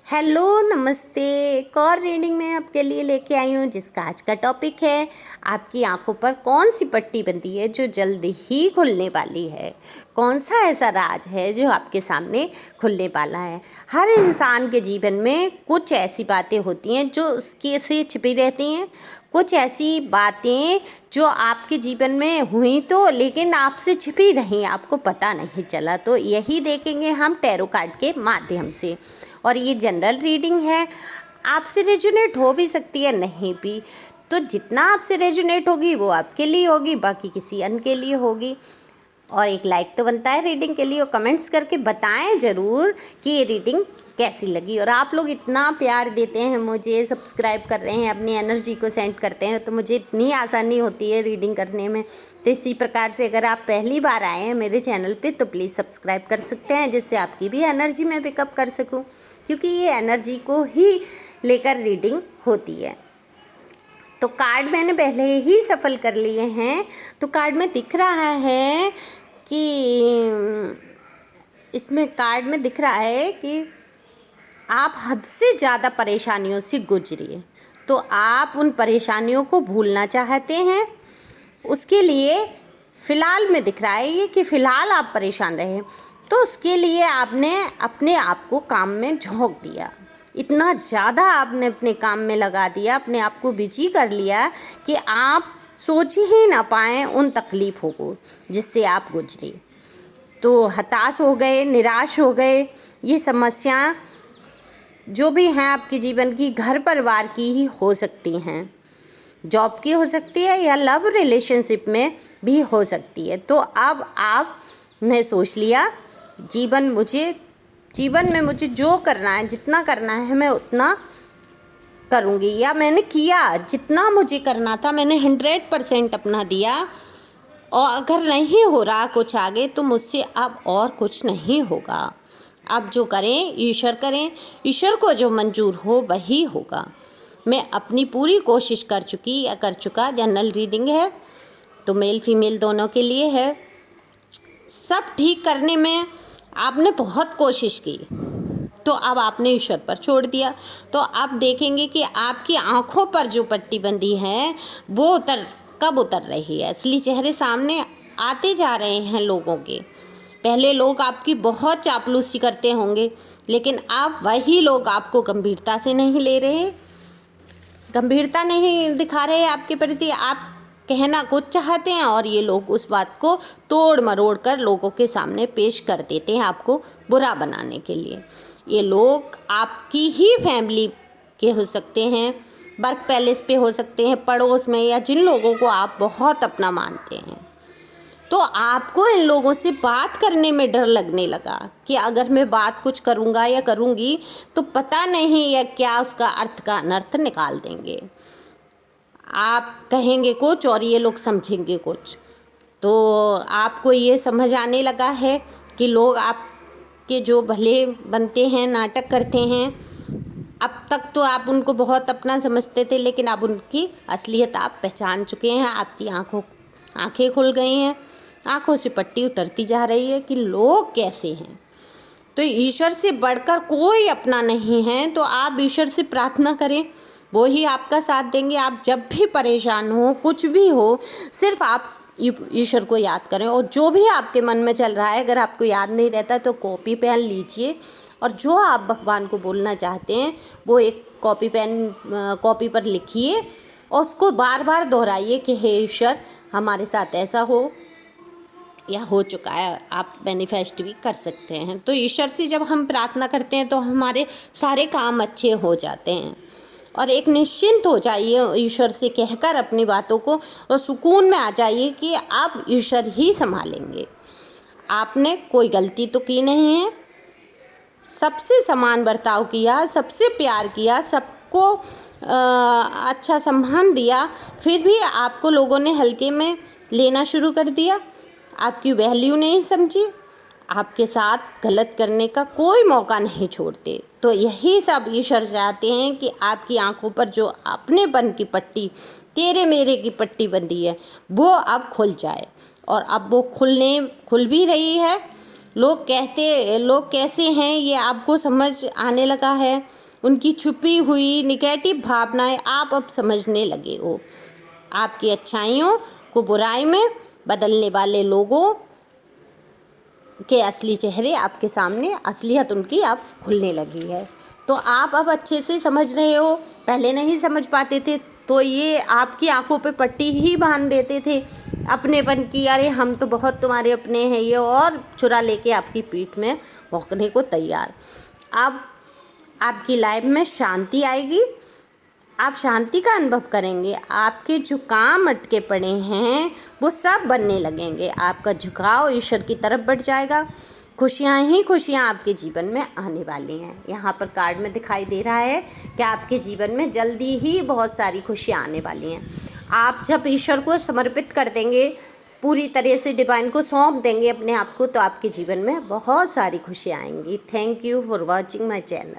Hello नमस्ते। एक और रीडिंग में आपके लिए लेके आई हूँ जिसका आज का टॉपिक है आपकी आंखों पर कौन सी पट्टी बंधी है जो जल्द ही खुलने वाली है। कौन सा ऐसा राज है जो आपके सामने खुलने वाला है। हर इंसान के जीवन में कुछ ऐसी बातें होती हैं जो उसके से छिपी रहती हैं, कुछ ऐसी बातें जो आपके जीवन में हुई तो लेकिन आपसे छिपी रहीं, आपको पता नहीं चला। तो यही देखेंगे हम टैरो कार्ड के माध्यम से। और ये जनरल रीडिंग है, आपसे रेजोनेट हो भी सकती है, नहीं भी। तो जितना आपसे रेजोनेट होगी वो आपके लिए होगी, बाकी किसी अन्य के लिए होगी। और एक लाइक तो बनता है रीडिंग के लिए, और कमेंट्स करके बताएं ज़रूर कि ये रीडिंग कैसी लगी। और आप लोग इतना प्यार देते हैं मुझे, सब्सक्राइब कर रहे हैं, अपनी एनर्जी को सेंड करते हैं, तो मुझे इतनी आसानी होती है रीडिंग करने में। तो इसी प्रकार से अगर आप पहली बार आए हैं मेरे चैनल पे तो प्लीज़ सब्सक्राइब कर सकते हैं, जिससे आपकी भी एनर्जी मैं पिकअप कर सकूँ, क्योंकि ये एनर्जी को ही लेकर रीडिंग होती है। तो कार्ड मैंने पहले ही सफल कर लिए हैं। तो कार्ड में दिख रहा है कि इसमें कार्ड में दिख रहा है कि आप हद से ज़्यादा परेशानियों से गुजरिए, तो आप उन परेशानियों को भूलना चाहते हैं। उसके लिए फ़िलहाल में दिख रहा है ये कि फ़िलहाल आप परेशान रहे, तो उसके लिए आपने अपने आप को काम में झोंक दिया। इतना ज़्यादा आपने अपने काम में लगा दिया, अपने आप को बिजी कर लिया कि आप सोच ही ना पाएँ उन तकलीफ़ों को जिससे आप गुजरे। तो हताश हो गए, निराश हो गए। ये समस्या जो भी हैं आपके जीवन की, घर परिवार की ही हो सकती हैं, जॉब की हो सकती है, या लव रिलेशनशिप में भी हो सकती है। तो अब आपने सोच लिया जीवन में मुझे जो करना है, जितना करना है मैं उतना करूँगी, या मैंने किया जितना मुझे करना था, मैंने 100% अपना दिया। और अगर नहीं हो रहा कुछ आगे तो मुझसे अब और कुछ नहीं होगा। अब जो करें ईश्वर करें, ईश्वर को जो मंजूर हो वही होगा। मैं अपनी पूरी कोशिश कर चुका। जनरल रीडिंग है तो मेल फीमेल दोनों के लिए है। सब ठीक करने में आपने बहुत कोशिश की, तो अब आपने ईश्वर पर छोड़ दिया। तो आप देखेंगे कि आपकी आंखों पर जो पट्टी बंधी है वो कब उतर रही है। असली चेहरे सामने आते जा रहे हैं लोगों के। पहले लोग आपकी बहुत चापलूसी करते होंगे, लेकिन अब वही लोग आपको गंभीरता से नहीं ले रहे, गंभीरता नहीं दिखा रहे आपके प्रति। आप कहना कुछ चाहते हैं और ये लोग उस बात को तोड़ मरोड़ कर लोगों के सामने पेश कर देते हैं, आपको बुरा बनाने के लिए। ये लोग आपकी ही फैमिली के हो सकते हैं, वर्क पैलेस पे हो सकते हैं, पड़ोस में, या जिन लोगों को आप बहुत अपना मानते हैं। तो आपको इन लोगों से बात करने में डर लगने लगा कि अगर मैं बात कुछ करूँगा या करूँगी तो पता नहीं या क्या उसका अर्थ का अनर्थ निकाल देंगे। आप कहेंगे कुछ और ये लोग समझेंगे कुछ। तो आपको ये समझ आने लगा है कि लोग आपके जो भले बनते हैं, नाटक करते हैं। अब तक तो आप उनको बहुत अपना समझते थे, लेकिन अब उनकी असलियत आप पहचान चुके हैं। आपकी आंखें खुल गई हैं, आंखों से पट्टी उतरती जा रही है कि लोग कैसे हैं। तो ईश्वर से बढ़कर कोई अपना नहीं है। तो आप ईश्वर से प्रार्थना करें, वो ही आपका साथ देंगे। आप जब भी परेशान हो, कुछ भी हो, सिर्फ आप ईश्वर को याद करें। और जो भी आपके मन में चल रहा है, अगर आपको याद नहीं रहता तो कॉपी पेन लीजिए, और जो आप भगवान को बोलना चाहते हैं वो एक कॉपी पर लिखिए, और उसको बार बार दोहराइए कि हे ईश्वर, हमारे साथ ऐसा हो या हो चुका है। आप मैनिफेस्ट भी कर सकते हैं। तो ईश्वर से जब हम प्रार्थना करते हैं तो हमारे सारे काम अच्छे हो जाते हैं। और एक निश्चिंत हो जाइए ईश्वर से कहकर अपनी बातों को, और सुकून में आ जाइए कि अब ईश्वर ही संभालेंगे। आपने कोई गलती तो की नहीं है, सबसे समान बर्ताव किया, सबसे प्यार किया, सबको अच्छा सम्मान दिया, फिर भी आपको लोगों ने हल्के में लेना शुरू कर दिया, आपकी वैल्यू नहीं समझी, आपके साथ गलत करने का कोई मौका नहीं छोड़ते। तो यही सब ईश्वर चाहते हैं कि आपकी आंखों पर जो अपनेपन की पट्टी, तेरे मेरे की पट्टी बंधी है, वो अब खुल जाए। और अब वो खुल भी रही है। लोग कैसे हैं ये आपको समझ आने लगा है। उनकी छुपी हुई निगेटिव भावनाएं आप अब समझने लगे हो। आपकी अच्छाइयों को बुराई में बदलने वाले लोगों के असली चेहरे आपके सामने, असलियत उनकी अब खुलने लगी है। तो आप अब अच्छे से समझ रहे हो, पहले नहीं समझ पाते थे तो ये आपकी आंखों पे पट्टी ही बांध देते थे अपनेपन की, अरे हम तो बहुत तुम्हारे अपने हैं ये, और छुरा लेके आपकी पीठ में भौंकने को तैयार। अब आपकी लाइफ में शांति आएगी, आप शांति का अनुभव करेंगे। आपके जो काम अटके पड़े हैं वो सब बनने लगेंगे। आपका झुकाव ईश्वर की तरफ बढ़ जाएगा। खुशियाँ ही खुशियाँ आपके जीवन में आने वाली हैं। यहाँ पर कार्ड में दिखाई दे रहा है कि आपके जीवन में जल्दी ही बहुत सारी खुशियाँ आने वाली हैं। आप जब ईश्वर को समर्पित कर देंगे, पूरी तरह से डिवाइन को सौंप देंगे अपने आप को, तो आपके जीवन में बहुत सारी खुशियाँ आएंगी। Thank you for watching my channel.